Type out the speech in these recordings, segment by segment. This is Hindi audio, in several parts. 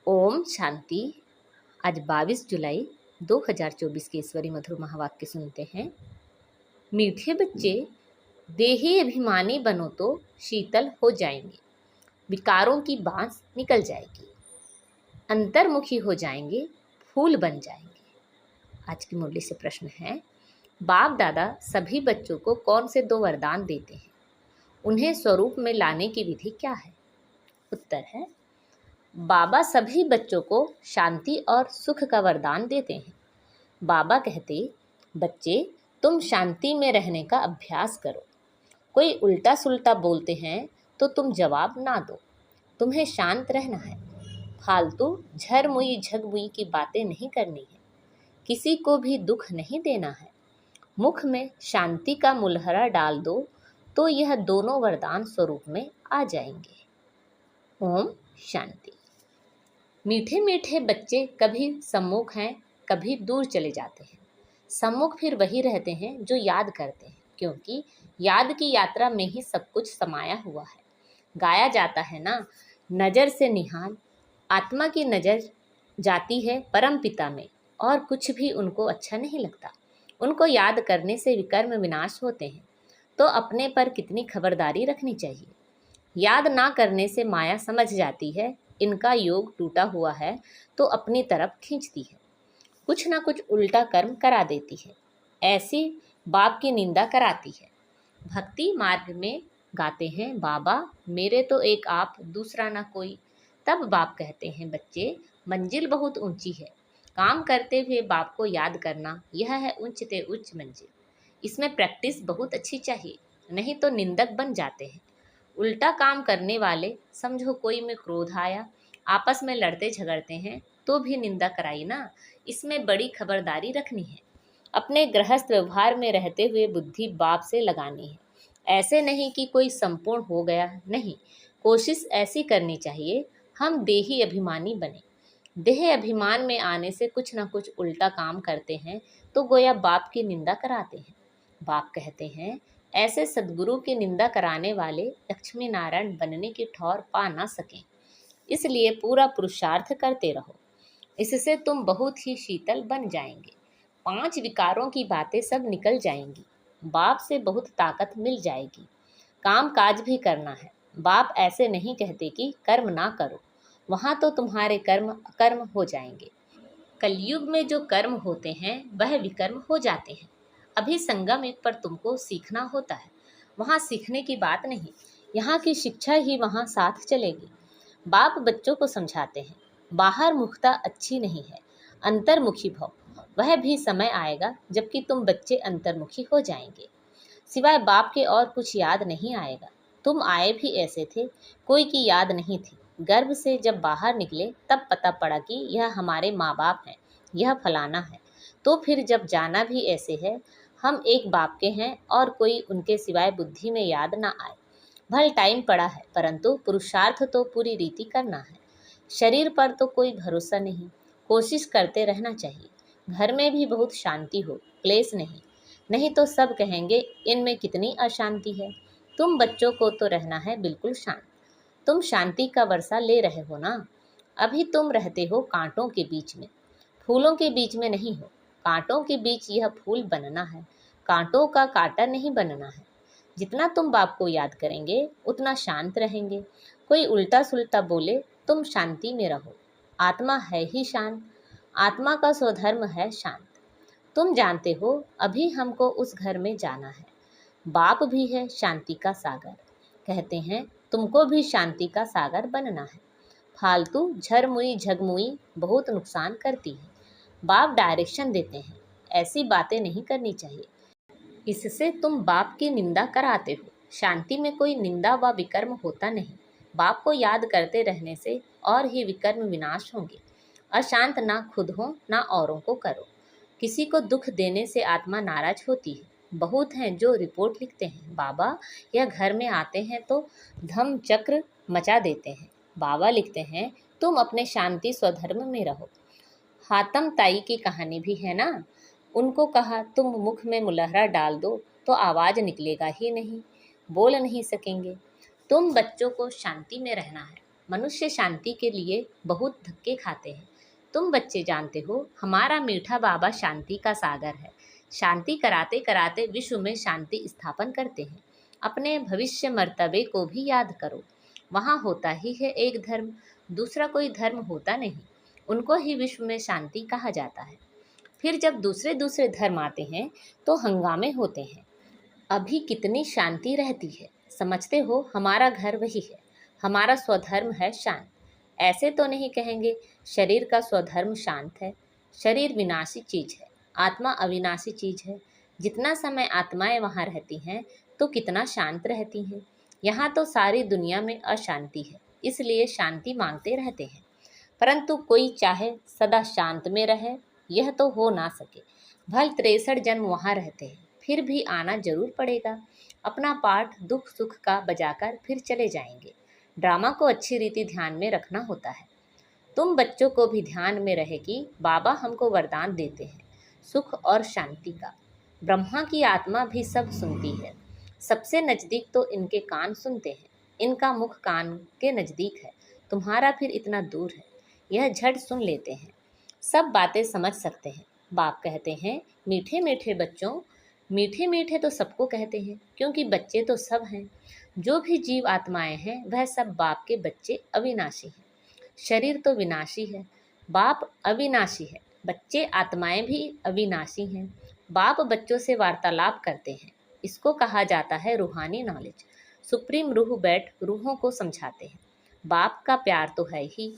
ओम शांति। आज 22 जुलाई 2024 के ईश्वरी मधुर महावाक्य सुनते हैं। मीठे बच्चे, देही अभिमानी बनो तो शीतल हो जाएंगे, विकारों की बांस निकल जाएगी, अंतर्मुखी हो जाएंगे, फूल बन जाएंगे। आज की मुरली से प्रश्न है, बाप दादा सभी बच्चों को कौन से 2 वरदान देते हैं? उन्हें स्वरूप में लाने की विधि क्या है? उत्तर है, बाबा सभी बच्चों को शांति और सुख का वरदान देते हैं। बाबा कहते, बच्चे तुम शांति में रहने का अभ्यास करो। कोई उल्टा सुल्टा बोलते हैं तो तुम जवाब ना दो। तुम्हें शांत रहना है। फालतू झरमुई झगमुई की बातें नहीं करनी है। किसी को भी दुख नहीं देना है। मुख में शांति का मुलहरा डाल दो तो यह दोनों वरदान स्वरूप में आ जाएंगे। ओम शांति। मीठे मीठे बच्चे कभी सम्मुख हैं, कभी दूर चले जाते हैं। सम्मुख फिर वही रहते हैं जो याद करते हैं, क्योंकि याद की यात्रा में ही सब कुछ समाया हुआ है। गाया जाता है ना, नज़र से निहाल, आत्मा की नज़र जाती है परम पिता में और कुछ भी उनको अच्छा नहीं लगता। उनको याद करने से विकर्म विनाश होते हैं, तो अपने पर कितनी खबरदारी रखनी चाहिए। याद ना करने से माया समझ जाती है इनका योग टूटा हुआ है, तो अपनी तरफ खींचती है, कुछ ना कुछ उल्टा कर्म करा देती है। ऐसी बाप की निंदा कराती है। भक्ति मार्ग में गाते हैं, बाबा मेरे तो एक आप, दूसरा ना कोई। तब बाप कहते हैं, बच्चे मंजिल बहुत ऊंची है। काम करते हुए बाप को याद करना, यह है उच्चते उच्च मंजिल। इसमें प्रैक्टिस बहुत अच्छी चाहिए, नहीं तो निंदक बन जाते हैं। उल्टा काम करने वाले, समझो कोई में क्रोध आया, आपस में लड़ते झगड़ते हैं तो भी निंदा कराई ना। इसमें बड़ी खबरदारी रखनी है। अपने गृहस्थ व्यवहार में रहते हुए बुद्धि बाप से लगानी है। ऐसे नहीं कि कोई संपूर्ण हो गया, नहीं। कोशिश ऐसी करनी चाहिए हम देही अभिमानी बने। देह अभिमान में आने से कुछ ना कुछ उल्टा काम करते हैं तो गोया बाप की निंदा कराते हैं। बाप कहते हैं, ऐसे सद्गुरु की निंदा कराने वाले लक्ष्मी नारायण बनने की ठौर पा ना सकें। इसलिए पूरा पुरुषार्थ करते रहो, इससे तुम बहुत ही शीतल बन जाएंगे। 5 विकारों की बातें सब निकल जाएंगी। बाप से बहुत ताकत मिल जाएगी। काम काज भी करना है। बाप ऐसे नहीं कहते कि कर्म ना करो, वहाँ तो तुम्हारे कर्म अकर्म हो जाएंगे। कलयुग में जो कर्म होते हैं वह विकर्म हो जाते हैं। अभी संगम युग पर तुमको सीखना होता है, वहाँ सीखने की बात नहीं, यहाँ की शिक्षा ही वहाँ साथ चलेगी। बाप बच्चों को समझाते हैं, बाहर मुखता अच्छी नहीं है, अंतर्मुखी भव। वह भी समय आएगा जबकि तुम बच्चे अंतर्मुखी हो जाएंगे। सिवाय बाप के और कुछ याद नहीं आएगा। तुम आए भी ऐसे थे, कोई की याद नहीं थी। गर्भ से जब बाहर निकले तब पता पड़ा कि यह हमारे माँ बाप हैं, यह फलाना है। तो फिर जब जाना भी ऐसे है, हम एक बाप के हैं और कोई उनके सिवाय बुद्धि में याद ना आए। भल टाइम पड़ा है, परंतु पुरुषार्थ तो पूरी रीति करना है। शरीर पर तो कोई भरोसा नहीं, कोशिश करते रहना चाहिए। घर में भी बहुत शांति हो, क्लेश नहीं, नहीं तो सब कहेंगे इनमें कितनी अशांति है। तुम बच्चों को तो रहना है बिल्कुल शांत। तुम शांति का वर्षा ले रहे हो ना। अभी तुम रहते हो कांटों के बीच में, फूलों के बीच में नहीं हो। कांटों के बीच यह फूल बनना है, कांटों का कांटा नहीं बनना है। जितना तुम बाप को याद करेंगे उतना शांत रहेंगे। कोई उल्टा सुल्टा बोले, तुम शांति में रहो। आत्मा है ही शांत, आत्मा का स्वधर्म है शांत। तुम जानते हो अभी हमको उस घर में जाना है। बाप भी है शांति का सागर। कहते हैं तुमको भी शांति का सागर बनना है। फालतू झरमुई झगमुई बहुत नुकसान करती है। बाप डायरेक्शन देते हैं, ऐसी बातें नहीं करनी चाहिए। इससे तुम बाप की निंदा कराते हो। शांति में कोई निंदा व विकर्म होता नहीं। बाप को याद करते रहने से और ही विकर्म विनाश होंगे। अशांत ना खुद हो ना औरों को करो। किसी को दुख देने से आत्मा नाराज होती है। बहुत हैं जो रिपोर्ट लिखते हैं, बाबा यह घर में आते हैं तो धम चक्र मचा देते हैं। बाबा लिखते हैं, तुम अपने शांति स्वधर्म में रहो। हातम ताई की कहानी भी है ना। उनको कहा तुम मुख में मुलहरा डाल दो तो आवाज़ निकलेगा ही नहीं, बोल नहीं सकेंगे। तुम बच्चों को शांति में रहना है। मनुष्य शांति के लिए बहुत धक्के खाते हैं। तुम बच्चे जानते हो, हमारा मीठा बाबा शांति का सागर है। शांति कराते कराते विश्व में शांति स्थापन करते हैं। अपने भविष्य मर्तबे को भी याद करो। वहाँ होता ही है एक धर्म, दूसरा कोई धर्म होता नहीं। उनको ही विश्व में शांति कहा जाता है। फिर जब दूसरे दूसरे धर्म आते हैं तो हंगामे होते हैं। अभी कितनी शांति रहती है। समझते हो, हमारा घर वही है। हमारा स्वधर्म है शांत। ऐसे तो नहीं कहेंगे शरीर का स्वधर्म शांत है। शरीर विनाशी चीज है, आत्मा अविनाशी चीज है। जितना समय आत्माएं वहाँ रहती हैं तो कितना शांत रहती हैं। यहाँ तो सारी दुनिया में अशांति है, इसलिए शांति मांगते रहते हैं। परंतु कोई चाहे सदा शांत में रहे, यह तो हो ना सके। भल 63 जन्म वहाँ रहते हैं, फिर भी आना जरूर पड़ेगा। अपना पाठ दुख सुख का बजाकर फिर चले जाएंगे। ड्रामा को अच्छी रीति ध्यान में रखना होता है। तुम बच्चों को भी ध्यान में रहे कि बाबा हमको वरदान देते हैं सुख और शांति का। ब्रह्मा की आत्मा भी सब सुनती है। सबसे नज़दीक तो इनके कान सुनते हैं। इनका मुख कान के नज़दीक है, तुम्हारा फिर इतना दूर है। यह झट सुन लेते हैं, सब बातें समझ सकते हैं। बाप कहते हैं, मीठे मीठे बच्चों। मीठे मीठे तो सबको कहते हैं, क्योंकि बच्चे तो सब हैं। जो भी जीव आत्माएं हैं वह सब बाप के बच्चे अविनाशी हैं। शरीर तो विनाशी है, बाप अविनाशी है। बच्चे आत्माएं भी अविनाशी हैं। बाप बच्चों से वार्तालाप करते हैं। इसको कहा जाता है रूहानी नॉलेज। सुप्रीम रूह बैठ रूहों को समझाते हैं। बाप का प्यार तो है ही।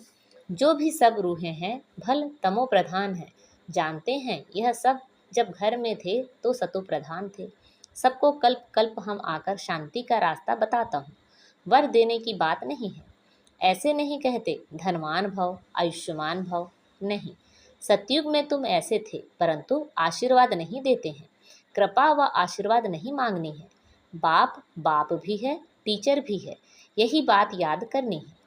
जो भी सब रूहें हैं भल तमो प्रधान है। जानते हैं यह सब जब घर में थे तो सतो प्रधान थे। सबको कल्प कल्प हम आकर शांति का रास्ता बताता हूँ। वर देने की बात नहीं है। ऐसे नहीं कहते धनवान भव आयुष्मान भव, नहीं। सतयुग में तुम ऐसे थे, परंतु आशीर्वाद नहीं देते हैं। कृपा व आशीर्वाद नहीं मांगनी है। बाप बाप भी है, टीचर भी है, यही बात याद करनी है।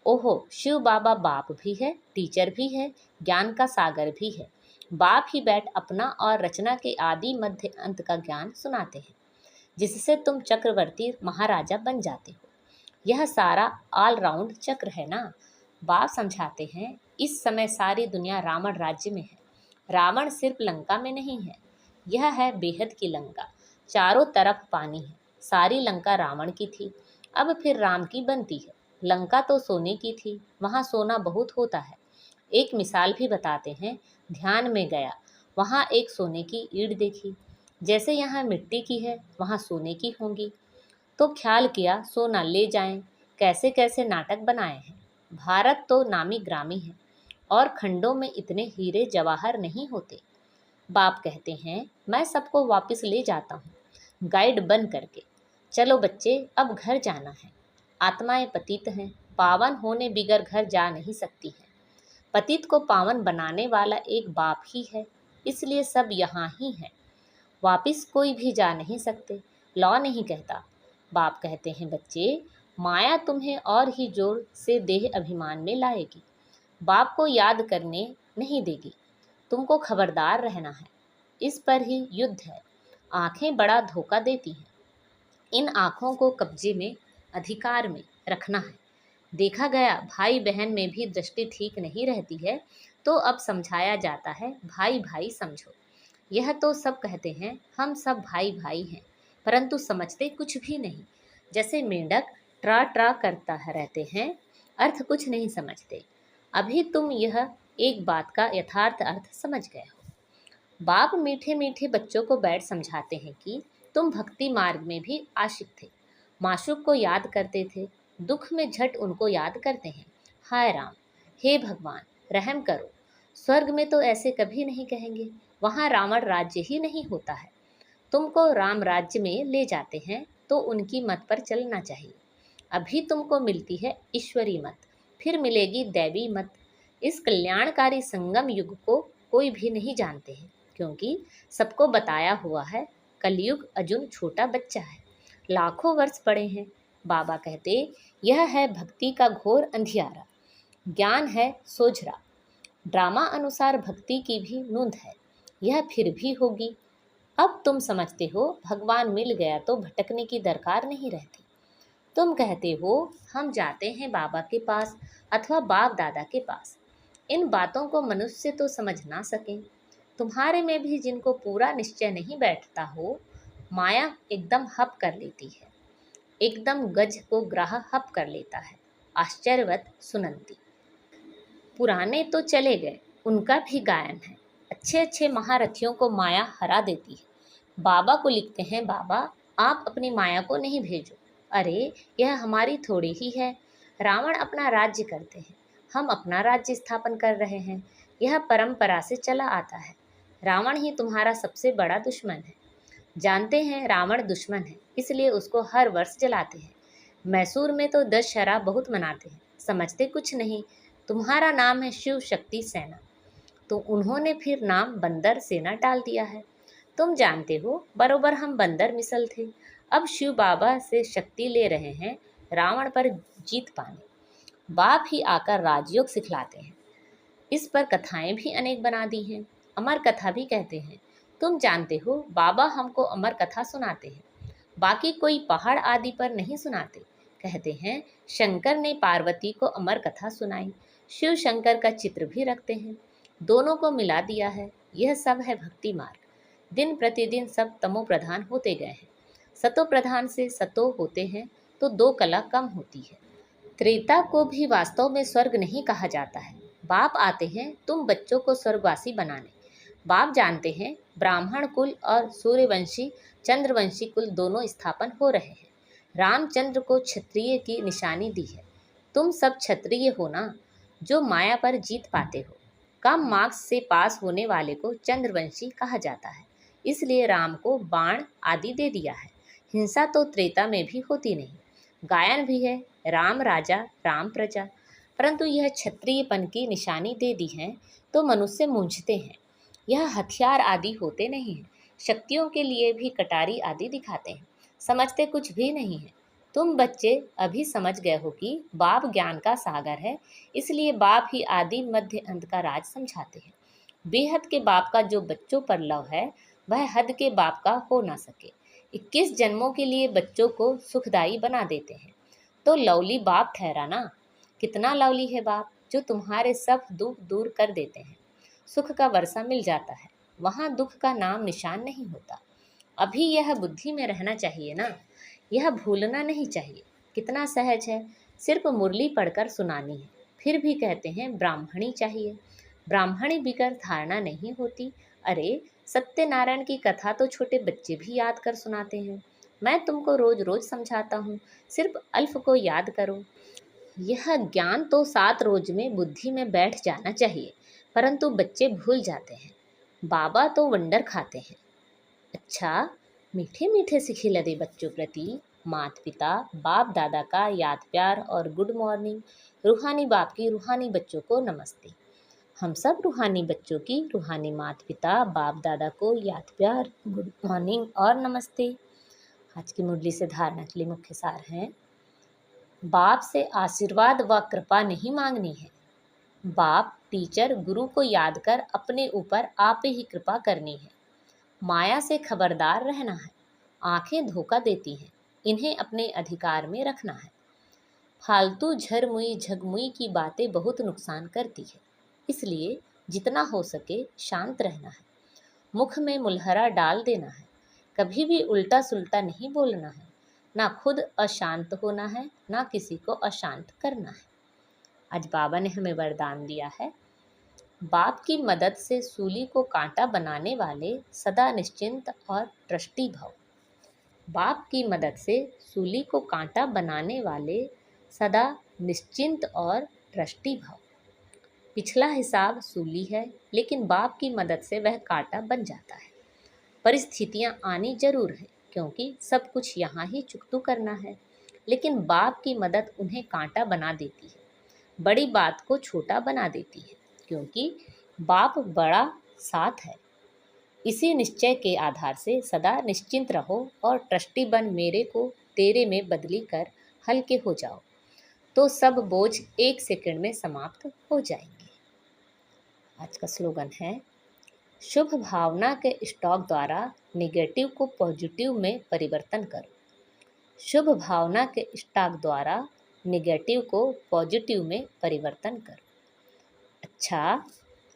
ओहो, शिव बाबा बाप भी है, टीचर भी है, ज्ञान का सागर भी है। बाप ही बैठ अपना और रचना के आदि मध्य अंत का ज्ञान सुनाते हैं, जिससे तुम चक्रवर्ती महाराजा बन जाते हो। यह सारा ऑल राउंड चक्र है ना। बाप समझाते हैं, इस समय सारी दुनिया रावण राज्य में है। रावण सिर्फ लंका में नहीं है, यह है बेहद की लंका। चारों तरफ पानी है। सारी लंका रावण की थी, अब फिर राम की बनती है। लंका तो सोने की थी, वहाँ सोना बहुत होता है। एक मिसाल भी बताते हैं। ध्यान में गया, वहाँ एक सोने की ईंट देखी। जैसे यहाँ मिट्टी की है, वहाँ सोने की होंगी। तो ख्याल किया सोना ले जाएं। कैसे कैसे नाटक बनाए हैं। भारत तो नामी ग्रामी है और खंडों में इतने हीरे जवाहर नहीं होते। बाप कहते हैं, मैं सबको वापस ले जाता हूँ गाइड बन करके। चलो बच्चे, अब घर जाना है। आत्माएं पतित हैं, पावन होने बिगर घर जा नहीं सकती हैं। पतित को पावन बनाने वाला एक बाप ही है, इसलिए सब यहाँ ही है। वापिस कोई भी जा नहीं सकते, लॉ नहीं कहता। बाप कहते हैं, बच्चे, माया तुम्हें और ही जोर से देह अभिमान में लाएगी। बाप को याद करने नहीं देगी। तुमको खबरदार रहना है, इस पर ही युद्ध है। आंखें बड़ा धोखा देती हैं। इन आँखों को कब्जे में, अधिकार में रखना है। देखा गया भाई बहन में भी दृष्टि ठीक नहीं रहती है, तो अब समझाया जाता है, भाई भाई समझो। यह तो सब कहते हैं हम सब भाई भाई हैं, परंतु समझते कुछ भी नहीं। जैसे मेंढक ट्रा ट्रा करता है रहते हैं, अर्थ कुछ नहीं समझते। अभी तुम यह एक बात का यथार्थ अर्थ समझ गए हो। बाप मीठे मीठे बच्चों को बैठ समझाते हैं कि तुम भक्ति मार्ग में भी आशिक थे, माशूक को याद करते थे, दुख में झट उनको याद करते हैं। हाय राम, हे भगवान, रहम करो। स्वर्ग में तो ऐसे कभी नहीं कहेंगे, वहाँ रावण राज्य ही नहीं होता है। तुमको राम राज्य में ले जाते हैं तो उनकी मत पर चलना चाहिए। अभी तुमको मिलती है ईश्वरी मत, फिर मिलेगी दैवी मत। इस कल्याणकारी संगम युग को कोई भी नहीं जानते हैं, क्योंकि सबको बताया हुआ है कलयुग अजुन छोटा बच्चा है, लाखों वर्ष पड़े हैं। बाबा कहते, यह है भक्ति का घोर अंधियारा, ज्ञान है सोझरा। ड्रामा अनुसार भक्ति की भी नूंद है, यह फिर भी होगी। अब तुम समझते हो, भगवान मिल गया तो भटकने की दरकार नहीं रहती। तुम कहते हो हम जाते हैं बाबा के पास अथवा बाप दादा के पास। इन बातों को मनुष्य तो समझ ना सके। तुम्हारे में भी जिनको पूरा निश्चय नहीं बैठता हो, माया एकदम हप कर लेती है, एकदम गज को ग्राह हप कर लेता है। आश्चर्यवत सुनंती। पुराने तो चले गए, उनका भी गायन है। अच्छे अच्छे महारथियों को माया हरा देती है। बाबा को लिखते हैं, बाबा आप अपनी माया को नहीं भेजो। अरे यह हमारी थोड़ी ही है। रावण अपना राज्य करते हैं, हम अपना राज्य स्थापन कर रहे हैं। यह परंपरा से चला आता है। रावण ही तुम्हारा सबसे बड़ा दुश्मन है। जानते हैं रावण दुश्मन है, इसलिए उसको हर वर्ष जलाते हैं। मैसूर में तो दशहरा बहुत मनाते हैं, समझते कुछ नहीं। तुम्हारा नाम है शिव शक्ति सेना, तो उन्होंने फिर नाम बंदर सेना डाल दिया है। तुम जानते हो बरोबर हम बंदर मिसल थे। अब शिव बाबा से शक्ति ले रहे हैं रावण पर जीत पाने। बाप ही आकर राजयोग सिखलाते हैं। इस पर कथाएं भी अनेक बना दी हैं, अमर कथा भी कहते हैं। तुम जानते हो बाबा हमको अमर कथा सुनाते हैं, बाकी कोई पहाड़ आदि पर नहीं सुनाते। कहते हैं शंकर ने पार्वती को अमर कथा सुनाई। शिव शंकर का चित्र भी रखते हैं, दोनों को मिला दिया है। यह सब है भक्ति मार्ग। दिन प्रतिदिन सब तमो प्रधान होते गए हैं। सतो प्रधान से सतो होते हैं तो दो कला कम होती है। त्रेता को भी वास्तव में स्वर्ग नहीं कहा जाता है। बाप आते हैं तुम बच्चों को स्वर्गवासी बनाने। बाप जानते हैं ब्राह्मण कुल और सूर्यवंशी चंद्रवंशी कुल दोनों स्थापन हो रहे हैं। रामचंद्र को क्षत्रिय की निशानी दी है। तुम सब क्षत्रिय हो ना, जो माया पर जीत पाते हो। कम मार्क्स से पास होने वाले को चंद्रवंशी कहा जाता है, इसलिए राम को बाण आदि दे दिया है। हिंसा तो त्रेता में भी होती नहीं। गायन भी है, राम राजा राम प्रजा। परंतु यह क्षत्रियपन की निशानी दे दी है तो मनुष्य मूंझते हैं। यह हथियार आदि होते नहीं हैं। शक्तियों के लिए भी कटारी आदि दिखाते हैं, समझते कुछ भी नहीं है। तुम बच्चे अभी समझ गए हो कि बाप ज्ञान का सागर है, इसलिए बाप ही आदि मध्य अंत का राज समझाते हैं। बेहद के बाप का जो बच्चों पर लव है, वह हद के बाप का हो ना सके। 21 जन्मों के लिए बच्चों को सुखदाई बना देते हैं, तो लवली बाप ठहरा ना। कितना लवली है बाप, जो तुम्हारे सब दुख दूर कर देते हैं। सुख का वर्षा मिल जाता है, वहाँ दुख का नाम निशान नहीं होता। अभी यह बुद्धि में रहना चाहिए ना, यह भूलना नहीं चाहिए। कितना सहज है, सिर्फ मुरली पढ़कर सुनानी है। फिर भी कहते हैं ब्राह्मणी चाहिए। ब्राह्मणी बिगर धारणा नहीं होती। अरे सत्यनारायण की कथा तो छोटे बच्चे भी याद कर सुनाते हैं। मैं तुमको रोज रोज समझाता हूँ, सिर्फ अल्फ को याद करो। यह ज्ञान तो 7 रोज में बुद्धि में बैठ जाना चाहिए, परंतु बच्चे भूल जाते हैं। बाबा तो वंडर खाते हैं। अच्छा, मीठे मीठे से खिलते बच्चों प्रति माता पिता बाप दादा का याद प्यार और गुड मॉर्निंग। रूहानी बाप की रूहानी बच्चों को नमस्ते। हम सब रूहानी बच्चों की रूहानी माता पिता बाप दादा को याद प्यार गुड मॉर्निंग और नमस्ते। आज की मुरली से धारणा के लिए मुख्य सार है, बाप से आशीर्वाद व कृपा नहीं मांगनी है। बाप टीचर गुरु को याद कर अपने ऊपर आप ही कृपा करनी है। माया से खबरदार रहना है, आंखें धोखा देती हैं, इन्हें अपने अधिकार में रखना है। फालतू झरमुई झगमुई की बातें बहुत नुकसान करती है, इसलिए जितना हो सके शांत रहना है। मुख में मुलहरा डाल देना है, कभी भी उल्टा सुल्टा नहीं बोलना है। ना खुद अशांत होना है, ना किसी को अशांत करना है। आज बाबा ने हमें वरदान दिया है, बाप की मदद से सूली को कांटा बनाने वाले सदा निश्चिंत और ट्रस्टी भव। बाप की मदद से सूली को कांटा बनाने वाले सदा निश्चिंत और ट्रस्टी भव। पिछला हिसाब सूली है, लेकिन बाप की मदद से वह कांटा बन जाता है। परिस्थितियां आनी जरूर है, क्योंकि सब कुछ यहाँ ही चुकतू करना है, लेकिन बाप की मदद उन्हें कांटा बना देती है, बड़ी बात को छोटा बना देती है, क्योंकि बाप बड़ा साथ है। इसी निश्चय के आधार से सदा निश्चिंत रहो और ट्रस्टी बन मेरे को तेरे में बदली कर हल्के हो जाओ, तो सब बोझ 1 सेकंड में समाप्त हो जाएंगे। आज का स्लोगन है, शुभ भावना के स्टॉक द्वारा नेगेटिव को पॉजिटिव में परिवर्तन करो। शुभ भावना के स्टॉक द्वारा नेगेटिव को पॉजिटिव में परिवर्तन करो। अच्छा,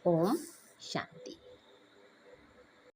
ओम शांति।